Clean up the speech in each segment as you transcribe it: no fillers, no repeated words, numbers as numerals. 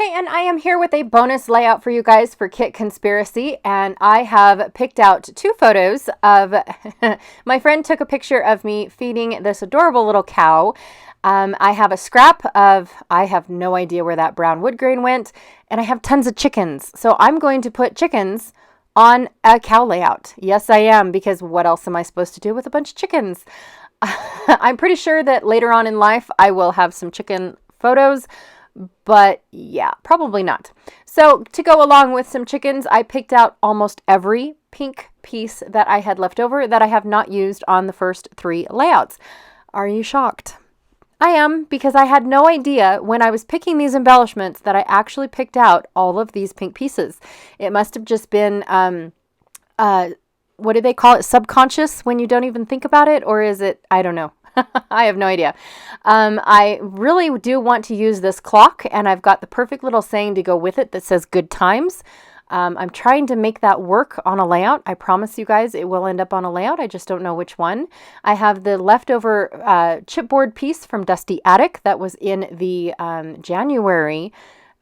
Hey, and I am here with a bonus layout for you guys for Kit Conspiracy, and I have picked out two photos of my friend took a picture of me feeding this adorable little cow. I have a scrap of, I have no idea where that brown wood grain went, and I have tons of chickens. So I'm going to put chickens on a cow layout. Yes, I am, because what else am I supposed to do with a bunch of chickens? I'm pretty sure that later on in life I will have some chicken photos. But yeah, probably not. So to go along with some chickens, I picked out almost every pink piece that I had left over that I have not used on the first three layouts. Are you shocked? I am, because I had no idea when I was picking these embellishments that I actually picked out all of these pink pieces. It must have just been, what do they call it? Subconscious, when you don't even think about it? Or is it, I don't know. I have no idea. I really do want to use this clock, and I've got the perfect little saying to go with it that says good times. I'm trying to make that work on a layout. I promise you guys it will end up on a layout. I just don't know which one. I have the leftover chipboard piece from Dusty Attic that was in the January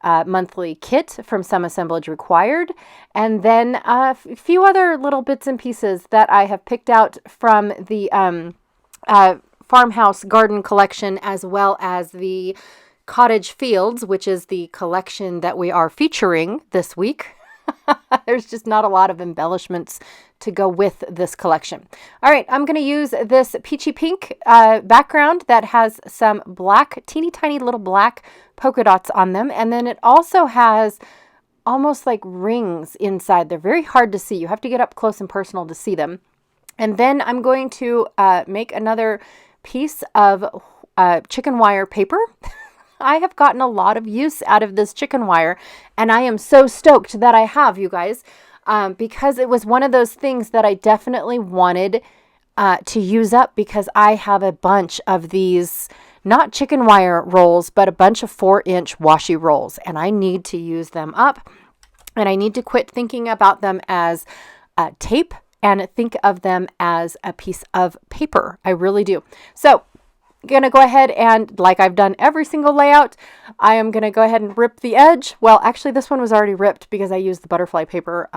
monthly kit from Some Assemblage Required. And then a few other little bits and pieces that I have picked out from the farmhouse garden collection, as well as the Cottage Fields, which is the collection that we are featuring this week. There's just not a lot of embellishments to go with this collection. All right, I'm going to use this peachy pink background that has some black, teeny tiny little black polka dots on them. And then it also has almost like rings inside. They're very hard to see. You have to get up close and personal to see them. And then I'm going to make another piece of chicken wire paper. I have gotten a lot of use out of this chicken wire, and I am so stoked that I have, you guys, because it was one of those things that I definitely wanted to use up, because I have a bunch of these, not chicken wire rolls, but a bunch of 4-inch washi rolls, and I need to use them up, and I need to quit thinking about them as tape and think of them as a piece of paper. I really do. So I'm going to go ahead and, like I've done every single layout, I am going to go ahead and rip the edge. Well, actually, this one was already ripped because I used the butterfly paper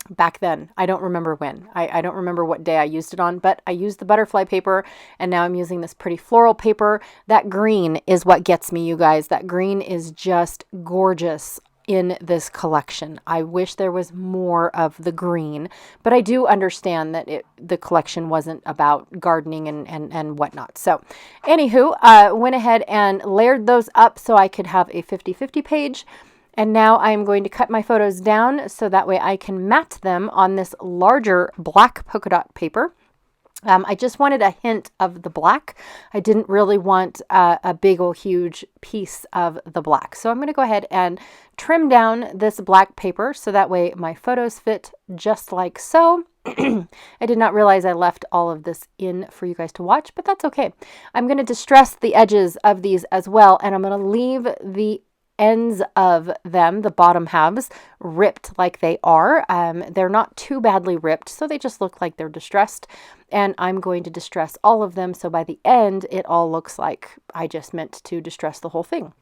back then. I don't remember when. I don't remember what day I used it on, but I used the butterfly paper, and now I'm using this pretty floral paper. That green is what gets me, you guys. That green is just gorgeous in this collection. I wish there was more of the green, but I do understand that the collection wasn't about gardening and whatnot. So anywho, went ahead and layered those up so I could have a 50-50 page. And now I'm going to cut my photos down so that way I can mat them on this larger black polka dot paper. I just wanted a hint of the black. I didn't really want a big old huge piece of the black. So I'm going to go ahead and trim down this black paper so that way my photos fit just like so. I did not realize I left all of this in for you guys to watch, but that's okay. I'm going to distress the edges of these as well, and I'm going to leave the ends of them, the bottom halves, ripped like they are. They're not too badly ripped, so they just look like they're distressed. And I'm going to distress all of them, so by the end, it all looks like I just meant to distress the whole thing.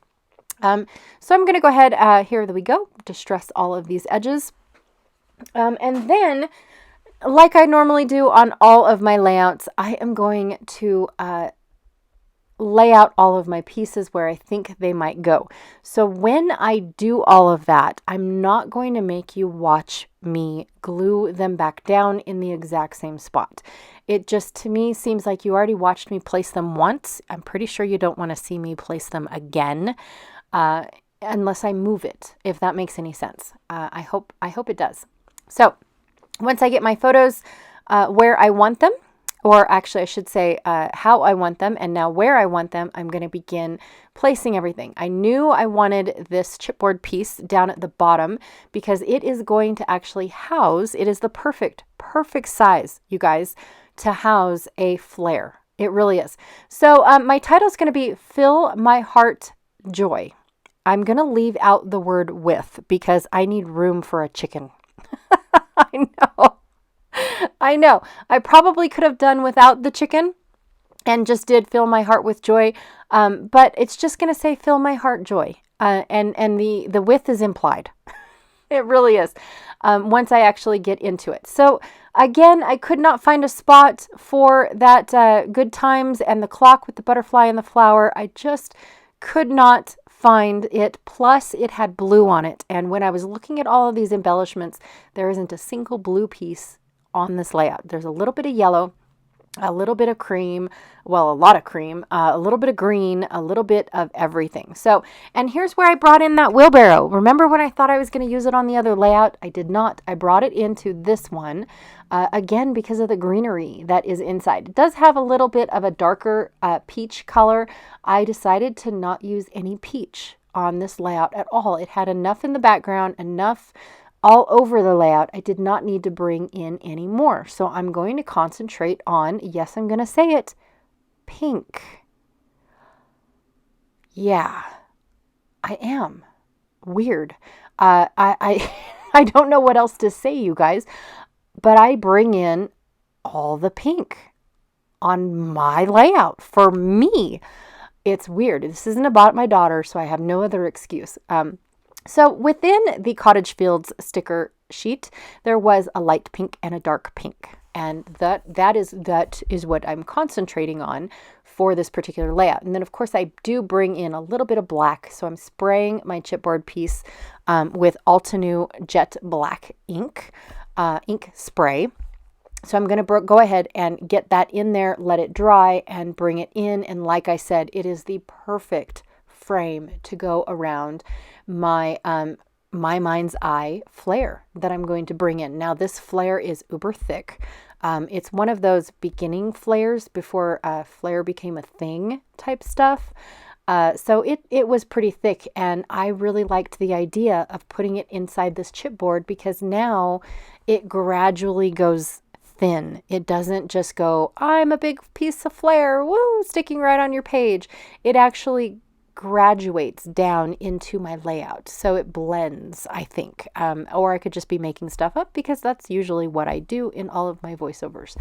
So I'm going to go ahead, here we go, distress all of these edges. And then, like I normally do on all of my layouts, I am going to lay out all of my pieces where I think they might go. So when I do all of that, I'm not going to make you watch me glue them back down in the exact same spot. It just, to me, seems like you already watched me place them once. I'm pretty sure you don't want to see me place them again, unless I move it, if that makes any sense. I hope it does. So once I get my photos where I want them, or actually I should say how I want them, and now where I want them, I'm going to begin placing everything. I knew I wanted this chipboard piece down at the bottom because it is going to actually house, it is the perfect size, you guys, to house a flare. It really is. So my title is going to be Fill My Heart Joy. I'm going to leave out the word with because I need room for a chicken. I know. I probably could have done without the chicken, and just did fill my heart with joy. But it's just going to say fill my heart joy. And the width is implied. It really is. Once I actually get into it. So again, I could not find a spot for that good times and the clock with the butterfly and the flower. I just could not find it. Plus, it had blue on it. And when I was looking at all of these embellishments, there isn't a single blue piece on this layout. There's a little bit of yellow, a little bit of cream, well, a lot of cream, a little bit of green, a little bit of everything. So, and here's where I brought in that wheelbarrow. Remember when I thought I was going to use it on the other layout? I did not. I brought it into this one, again, because of the greenery that is inside. It does have a little bit of a darker peach color. I decided to not use any peach on this layout at all. It had enough in the background, enough all over the layout. I did not need to bring in any more. So I'm going to concentrate on, yes, I'm going to say it, pink. Yeah, I am. Weird. I don't know what else to say, you guys, but I bring in all the pink on my layout for me. It's weird. This isn't about my daughter, so I have no other excuse. So within the Cottage Fields sticker sheet, there was a light pink and a dark pink. And that is what I'm concentrating on for this particular layout. And then, of course, I do bring in a little bit of black. So I'm spraying my chipboard piece with Altenew Jet Black ink spray. So I'm going to go ahead and get that in there, let it dry, and bring it in. And like I said, it is the perfect frame to go around my mind's eye flare that I'm going to bring in. Now this flare is uber thick. It's one of those beginning flares before flare became a thing type stuff. So it was pretty thick, and I really liked the idea of putting it inside this chipboard because now it gradually goes thin. It doesn't just go, I'm a big piece of flare, woo, sticking right on your page. It actually graduates down into my layout. So it blends, I think. Or I could just be making stuff up because that's usually what I do in all of my voiceovers.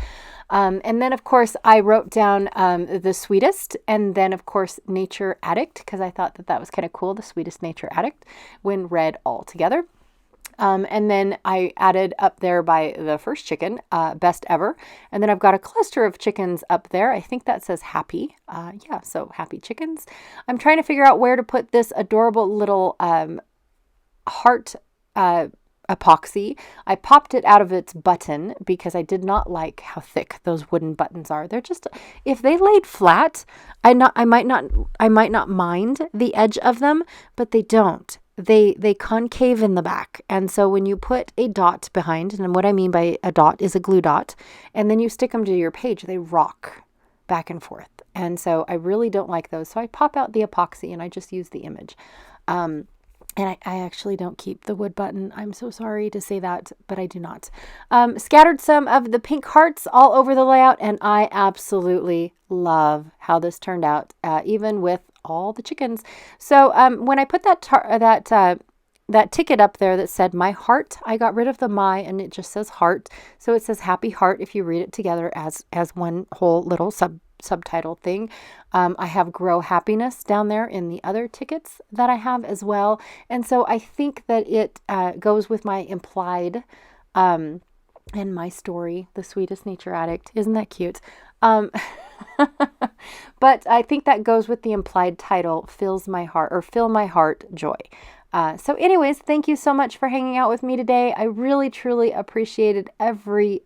And then, of course, I wrote down the sweetest, and then, of course, Nature Addict, because I thought that was kind of cool, the sweetest Nature Addict, when read all together. And then I added up there by the first chicken, best ever. And then I've got a cluster of chickens up there. I think that says happy. Yeah, so happy chickens. I'm trying to figure out where to put this adorable little heart epoxy. I popped it out of its button because I did not like how thick those wooden buttons are. They're just, if they laid flat, I might not mind the edge of them, but they don't. They concave in the back. And so when you put a dot behind, and what I mean by a dot is a glue dot, and then you stick them to your page, they rock back and forth. And so I really don't like those. So I pop out the epoxy and I just use the image. And I actually don't keep the wood button. I'm so sorry to say that, but I do not. Scattered some of the pink hearts all over the layout, and I absolutely love how this turned out, even with all the chickens. So when I put that ticket up there that said my heart, I got rid of the my and it just says heart. So it says happy heart if you read it together as one whole little subtitle thing. I have grow happiness down there in the other tickets that I have as well. And so I think that it goes with my implied and my story, The Sweetest Nature Addict. Isn't that cute? But I think that goes with the implied title, Fill my heart joy. So anyways, thank you so much for hanging out with me today. I really, truly appreciated every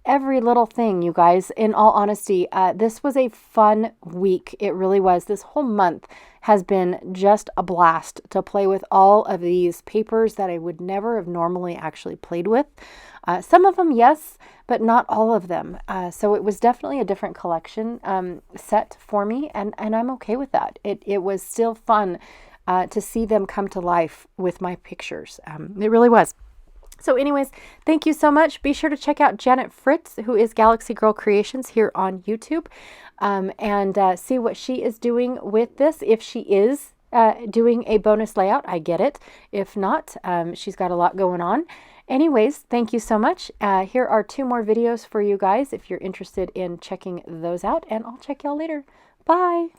little thing, you guys. In all honesty, this was a fun week. It really was. This whole month has been just a blast to play with all of these papers that I would never have normally actually played with. Some of them, yes, but not all of them. So it was definitely a different collection set for me, and I'm okay with that. It was still fun to see them come to life with my pictures. It really was. So anyways, thank you so much. Be sure to check out Janet Fritz, who is Galaxy Girl Creations here on YouTube, and see what she is doing with this. If she is doing a bonus layout, I get it. If not, she's got a lot going on. Anyways, thank you so much. Here are 2 more videos for you guys if you're interested in checking those out, and I'll check y'all later. Bye.